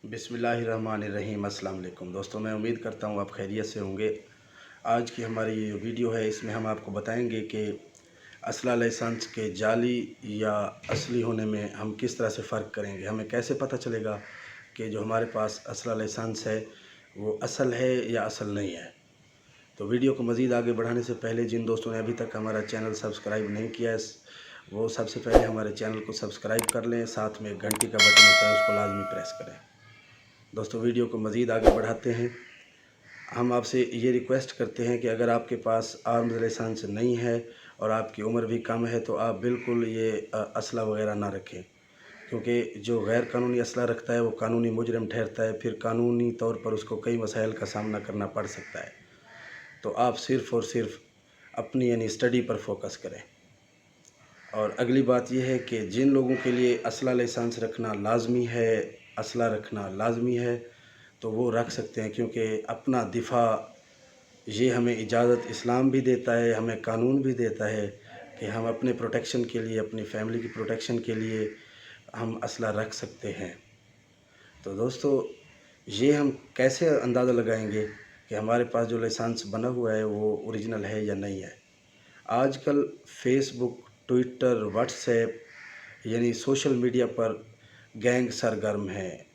बिस्मिल्लाहिर्रहमानिर्रहीम। अस्सलाम वालेकुम दोस्तों, मैं उम्मीद करता हूँ आप खैरियत से होंगे। आज की हमारी ये वीडियो है, इसमें हम आपको बताएंगे कि असला लाइसेंस के जाली या असली होने में हम किस तरह से फ़र्क करेंगे। हमें कैसे पता चलेगा कि जो हमारे पास असला लाइसेंस है वो असल है या असल नहीं है। तो वीडियो को मज़ीद आगे बढ़ाने से पहले जिन दोस्तों ने अभी तक हमारा चैनल सब्सक्राइब नहीं किया है, वो सबसे पहले हमारे चैनल को सब्सक्राइब कर लें, साथ में घंटी का बटन होता है उसको लाजमी प्रेस करें। दोस्तों, वीडियो को मज़ीद आगे बढ़ाते हैं। हम आपसे ये रिक्वेस्ट करते हैं कि अगर आपके पास आर्म्स लाइसेंस नहीं है और आपकी उम्र भी कम है तो आप बिल्कुल ये असला वगैरह ना रखें, क्योंकि जो गैर कानूनी असला रखता है वो कानूनी मुजरिम ठहरता है, फिर कानूनी तौर पर उसको कई मसाइल का सामना करना पड़ सकता है। तो आप सिर्फ़ और सिर्फ अपनी यानी स्टडी पर फोकस करें। और अगली बात यह है कि जिन लोगों के लिए असला लाइसेंस रखना लाजमी है, असला रखना लाजमी है, तो वो रख सकते हैं, क्योंकि अपना दिफा ये हमें इजाज़त इस्लाम भी देता है, हमें कानून भी देता है कि हम अपने प्रोटेक्शन के लिए, अपनी फैमिली की प्रोटेक्शन के लिए हम असला रख सकते हैं। तो दोस्तों, ये हम कैसे अंदाज़ा लगाएंगे कि हमारे पास जो लाइसेंस बना हुआ है वो ओरिजिनल है या नहीं है। आजकल फेसबुक, ट्विटर, व्हाट्सएप यानी सोशल मीडिया पर गैंग सरगर्म है।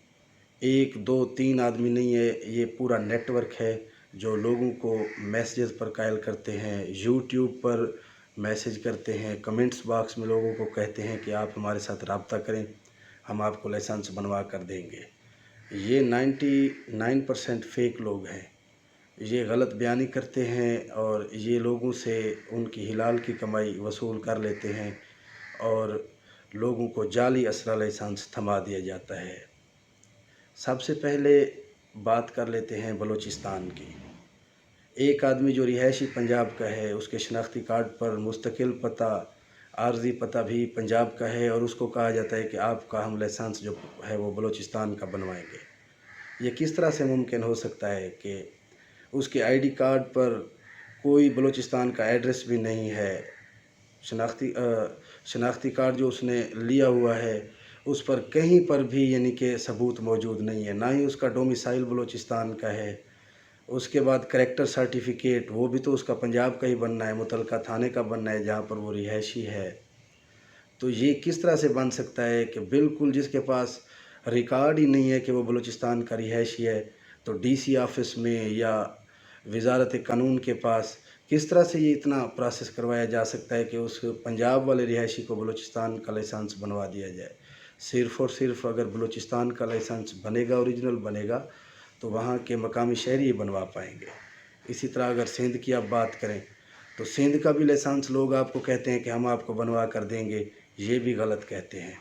एक दो तीन आदमी नहीं है, ये पूरा नेटवर्क है जो लोगों को मैसेजेस पर कायल करते हैं, यूट्यूब पर मैसेज करते हैं, कमेंट्स बॉक्स में लोगों को कहते हैं कि आप हमारे साथ रब्ता करें, हम आपको लाइसेंस बनवा कर देंगे। ये 99% फेक लोग हैं। ये गलत बयानी करते हैं और ये लोगों से उनकी हिलाल की कमाई वसूल कर लेते हैं और लोगों को जाली असला लाइसेंस थमा दिया जाता है। सबसे पहले बात कर लेते हैं बलूचिस्तान की। एक आदमी जो रिहायशी पंजाब का है, उसके शनाख्ती कार्ड पर मुस्तकिल पता, आर्जी पता भी पंजाब का है और उसको कहा जाता है कि आपका हम लाइसेंस जो है वो बलूचिस्तान का बनवाएंगे। ये किस तरह से मुमकिन हो सकता है कि उसके आईडी कार्ड पर कोई बलूचिस्तान का एड्रेस भी नहीं है। शनाख्ती कार्ड जो उसने लिया हुआ है उस पर कहीं पर भी यानी कि सबूत मौजूद नहीं है, ना ही उसका डोमिसाइल बलूचिस्तान का है। उसके बाद करैक्टर सर्टिफिकेट, वो भी तो उसका पंजाब का ही बनना है, मुतलका थाने का बनना है जहाँ पर वो रिहायशी है। तो ये किस तरह से बन सकता है कि बिल्कुल जिसके पास रिकॉर्ड ही नहीं है कि वो बलूचिस्तान का रिहायशी है, तो डीसी ऑफिस में या वजारत कानून के पास किस तरह से ये इतना प्रोसेस करवाया जा सकता है कि उस पंजाब वाले रिहायशी को बलूचिस्तान का लाइसेंस बनवा दिया जाए। सिर्फ़ और सिर्फ अगर बलूचिस्तान का लाइसेंस बनेगा, ओरिजिनल बनेगा, तो वहाँ के मकामी शहरी ही बनवा पाएंगे। इसी तरह अगर सिंध की आप बात करें तो सिंध का भी लाइसेंस लोग आपको कहते हैं कि हम आपको बनवा कर देंगे, ये भी गलत कहते हैं।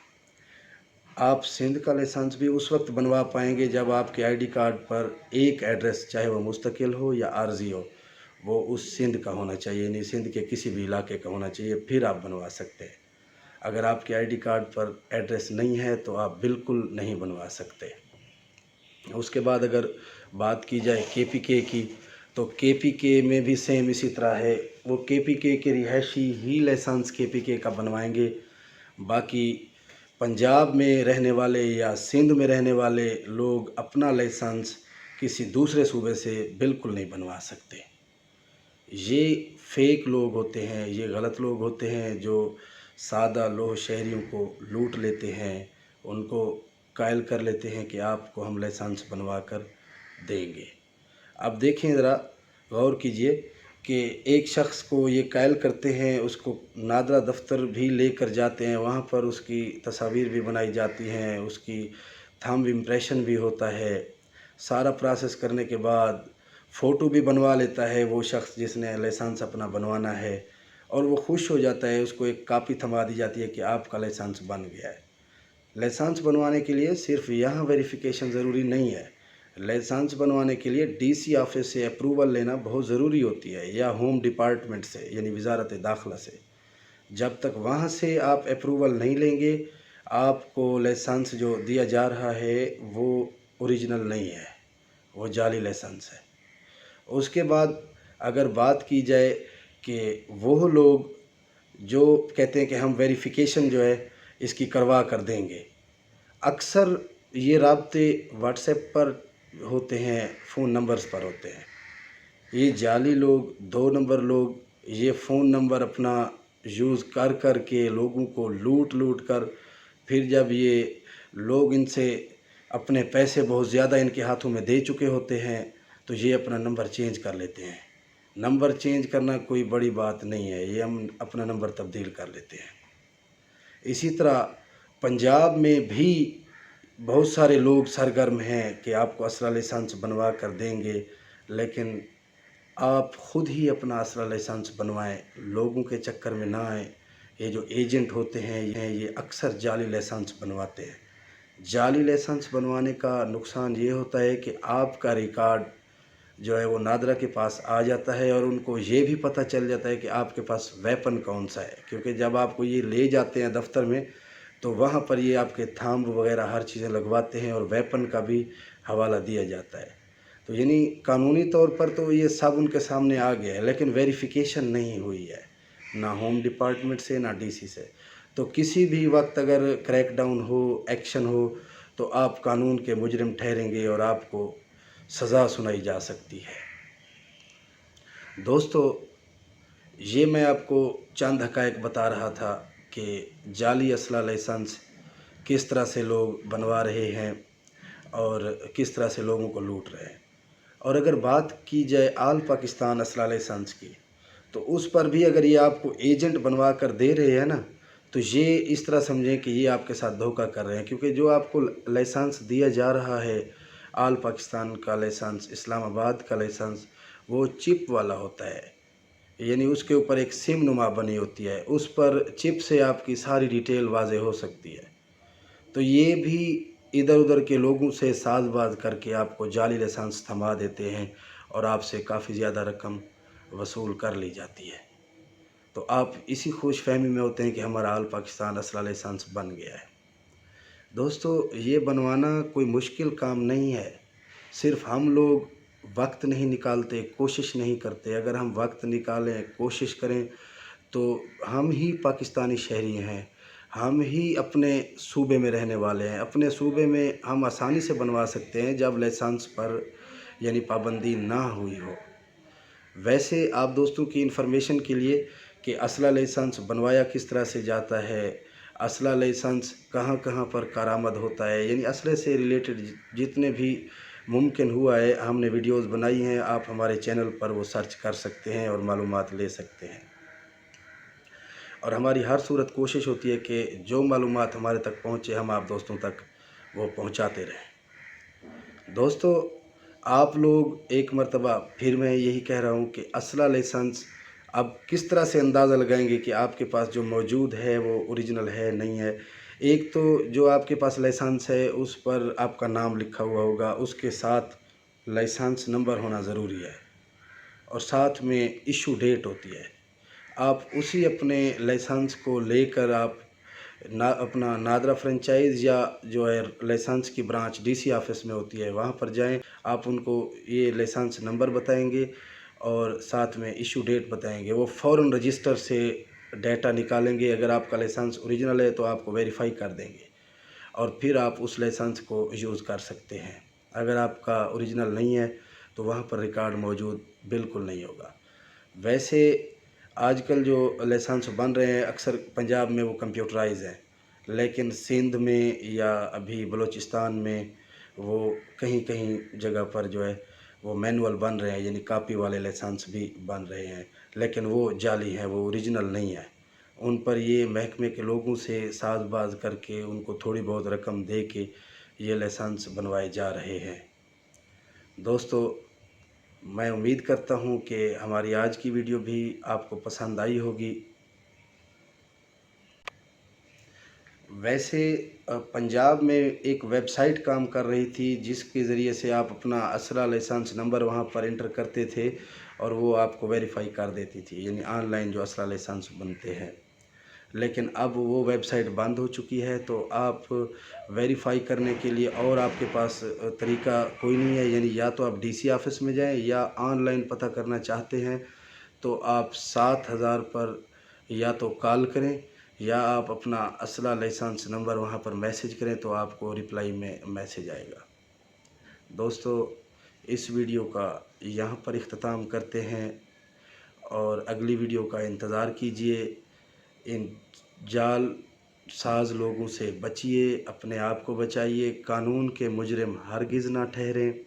आप सिंध का लाइसेंस भी उस वक्त बनवा पाएंगे जब आपके आईडी कार्ड पर एक एड्रेस, चाहे वो मुस्तकिल हो या आर्जी हो, वो उस सिंध का होना चाहिए, नहीं सिंध के किसी भी इलाके का होना चाहिए, फिर आप बनवा सकते हैं। अगर आपके आईडी कार्ड पर एड्रेस नहीं है तो आप बिल्कुल नहीं बनवा सकते। उसके बाद अगर बात की जाए केपीके की, तो केपीके में भी सेम इसी तरह है। वो केपीके के रिहायशी ही लाइसेंस केपीके का बनवाएंगे। बाकी पंजाब में रहने वाले या सिंध में रहने वाले लोग अपना लाइसेंस किसी दूसरे सूबे से बिल्कुल नहीं बनवा सकते। ये फेक लोग होते हैं, ये गलत लोग होते हैं जो सादा लोह शहरियों को लूट लेते हैं, उनको कायल कर लेते हैं कि आपको हम लाइसेंस बनवा कर देंगे। अब देखें ज़रा, गौर कीजिए कि एक शख्स को ये कायल करते हैं, उसको नादरा दफ्तर भी लेकर जाते हैं, वहाँ पर उसकी तस्वीर भी बनाई जाती हैं, उसकी थंब इम्प्रेशन भी होता है। सारा प्रोसेस करने के बाद फ़ोटो भी बनवा लेता है वो शख्स जिसने लाइसेंस अपना बनवाना है, और वो खुश हो जाता है, उसको एक कापी थमा दी जाती है कि आपका लाइसेंस बन गया है। लाइसेंस बनवाने के लिए सिर्फ यहाँ वेरिफिकेशन ज़रूरी नहीं है, लाइसेंस बनवाने के लिए डीसी ऑफिस से अप्रूवल लेना बहुत ज़रूरी होती है, या होम डिपार्टमेंट से यानी वजारत दाखिला से। जब तक वहाँ से आप अप्रूवल नहीं लेंगे, आपको लाइसेंस जो दिया जा रहा है वो ओरिजिनल नहीं है, वो जाली लाइसेंस है। उसके बाद अगर बात की जाए कि वो लोग जो कहते हैं कि हम वेरिफिकेशन जो है इसकी करवा कर देंगे, अक्सर ये राब्ते व्हाट्सएप पर होते हैं, फ़ोन नंबर्स पर होते हैं। ये जाली लोग, 2 नंबर लोग, ये फ़ोन नंबर अपना यूज़ कर कर के लोगों को लूट लूट कर, फिर जब ये लोग इनसे अपने पैसे बहुत ज़्यादा इनके हाथों में दे चुके होते हैं, तो ये अपना नंबर चेंज कर लेते हैं। नंबर चेंज करना कोई बड़ी बात नहीं है, ये हम अपना नंबर तब्दील कर लेते हैं। इसी तरह पंजाब में भी बहुत सारे लोग सरगर्म हैं कि आपको असला लाइसेंस बनवा कर देंगे, लेकिन आप ख़ुद ही अपना असला लाइसेंस बनवाएं, लोगों के चक्कर में ना आएँ। ये जो एजेंट होते हैं ये अक्सर जाली लाइसेंस बनवाते हैं। जाली लाइसेंस बनवाने का नुकसान ये होता है कि आपका रिकॉर्ड जो है वो नादरा के पास आ जाता है, और उनको ये भी पता चल जाता है कि आपके पास वेपन कौन सा है, क्योंकि जब आपको ये ले जाते हैं दफ्तर में तो वहाँ पर ये आपके थंब वगैरह हर चीज़ें लगवाते हैं और वेपन का भी हवाला दिया जाता है। तो यानी कानूनी तौर पर तो ये सब उनके सामने आ गया है, लेकिन वेरिफिकेशन नहीं हुई है, ना होम डिपार्टमेंट से ना डीसी से। तो किसी भी वक्त अगर क्रैकडाउन हो, एक्शन हो, तो आप कानून के मुजरिम ठहरेंगे और आपको सज़ा सुनाई जा सकती है। दोस्तों, ये मैं आपको चंद हक़ाइक़ बता रहा था कि जाली असला लाइसेंस किस तरह से लोग बनवा रहे हैं और किस तरह से लोगों को लूट रहे हैं। और अगर बात की जाए आल पाकिस्तान असला लाइसेंस की, तो उस पर भी अगर ये आपको एजेंट बनवा कर दे रहे हैं ना, तो ये इस तरह समझें कि ये आपके साथ धोखा कर रहे हैं, क्योंकि जो आपको लाइसेंस दिया जा रहा है, आल पाकिस्तान का लाइसेंस, इस्लामाबाद का लाइसेंस, वो चिप वाला होता है। यानी उसके ऊपर एक सिम नुमा बनी होती है, उस पर चिप से आपकी सारी डिटेल वाज़ेह हो सकती है। तो ये भी इधर उधर के लोगों से साज़बाज़ करके आपको जाली लाइसेंस थमा देते हैं और आपसे काफ़ी ज़्यादा रकम वसूल कर ली जाती है। तो आप इसी खुश फहमी में होते हैं कि हमारा आल पाकिस्तान असला लाइसेंस बन गया है। दोस्तों, ये बनवाना कोई मुश्किल काम नहीं है, सिर्फ़ हम लोग वक्त नहीं निकालते, कोशिश नहीं करते। अगर हम वक्त निकालें, कोशिश करें, तो हम ही पाकिस्तानी शहरी हैं, हम ही अपने सूबे में रहने वाले हैं। अपने सूबे में हम आसानी से बनवा सकते हैं जब लाइसेंस पर यानी पाबंदी ना हुई हो। वैसे आप दोस्तों की इन्फॉर्मेशन के लिए कि असला लाइसेंस बनवाया किस तरह से जाता है, असला लाइसेंस कहाँ कहाँ पर कारामद होता है, यानी असले से रिलेटेड जितने भी मुमकिन हुआ है हमने वीडियोस बनाई हैं। आप हमारे चैनल पर वो सर्च कर सकते हैं और मालूमात ले सकते हैं। और हमारी हर सूरत कोशिश होती है कि जो मालूमात हमारे तक पहुँचे हम आप दोस्तों तक वो पहुँचाते रहें। दोस्तों, आप लोग एक मर्तबा फिर मैं यही कह रहा हूँ कि असला लाइसेंस अब किस तरह से अंदाज़ा लगाएंगे कि आपके पास जो मौजूद है वो ओरिजिनल है नहीं है। एक तो जो आपके पास लाइसेंस है उस पर आपका नाम लिखा हुआ होगा, उसके साथ लाइसेंस नंबर होना ज़रूरी है और साथ में इशू डेट होती है। आप उसी अपने लाइसेंस को लेकर आप अपना नादरा फ्रेंचाइज़ या जो है लाइसेंस की ब्रांच डीसी ऑफिस में होती है वहाँ पर जाएं। आप उनको ये लाइसेंस नंबर बताएंगे और साथ में इशू डेट बताएंगे, वो फ़ौरन रजिस्टर से डाटा निकालेंगे। अगर आपका लाइसेंस ओरिजिनल है तो आपको वेरीफाई कर देंगे और फिर आप उस लाइसेंस को यूज़ कर सकते हैं। अगर आपका ओरिजिनल नहीं है तो वहाँ पर रिकॉर्ड मौजूद बिल्कुल नहीं होगा। वैसे आजकल जो लाइसेंस बन रहे हैं अक्सर पंजाब में वो कंप्यूटराइज़ हैं, लेकिन सिंध में या अभी बलूचिस्तान में वो कहीं कहीं जगह पर जो है वो मैनुअल बन रहे हैं, यानी कॉपी वाले लाइसेंस भी बन रहे हैं, लेकिन वो जाली हैं, वो ओरिजिनल नहीं है। उन पर ये महकमे के लोगों से साज़बाज़ करके उनको थोड़ी बहुत रकम दे के ये लाइसेंस बनवाए जा रहे हैं। दोस्तों, मैं उम्मीद करता हूँ कि हमारी आज की वीडियो भी आपको पसंद आई होगी। वैसे पंजाब में एक वेबसाइट काम कर रही थी जिसके ज़रिए से आप अपना असला लाइसेंस नंबर वहाँ पर एंटर करते थे और वो आपको वेरीफाई कर देती थी, यानी ऑनलाइन जो असला लाइसेंस बनते हैं। लेकिन अब वो वेबसाइट बंद हो चुकी है, तो आप वेरीफाई करने के लिए और आपके पास तरीका कोई नहीं है, यानी या तो आप डीसी ऑफिस में जाएं या ऑनलाइन पता करना चाहते हैं तो आप 7000 पर या तो कॉल करें या आप अपना असला लाइसेंस नंबर वहाँ पर मैसेज करें तो आपको रिप्लाई में मैसेज आएगा। दोस्तों, इस वीडियो का यहाँ पर इख्तिताम करते हैं और अगली वीडियो का इंतज़ार कीजिए। इन जाल साज लोगों से बचिए, अपने आप को बचाइए, कानून के मुजरिम हरगिज़ ना ठहरें।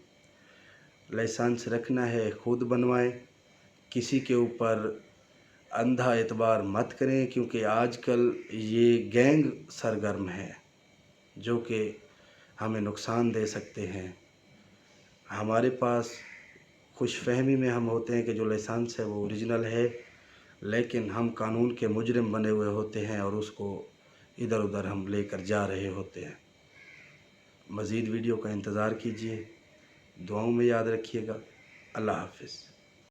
लाइसेंस रखना है खुद बनवाएं, किसी के ऊपर अंधा एतबार मत करें, क्योंकि आजकल ये गैंग सरगर्म है जो कि हमें नुकसान दे सकते हैं। हमारे पास खुशफहमी में हम होते हैं कि जो लाइसेंस है वो ओरिजिनल है, लेकिन हम कानून के मुजरिम बने हुए होते हैं और उसको इधर उधर हम लेकर जा रहे होते हैं। मज़ीद वीडियो का इंतज़ार कीजिए, दुआओं में याद रखिएगा। अल्लाह हाफ़िज़।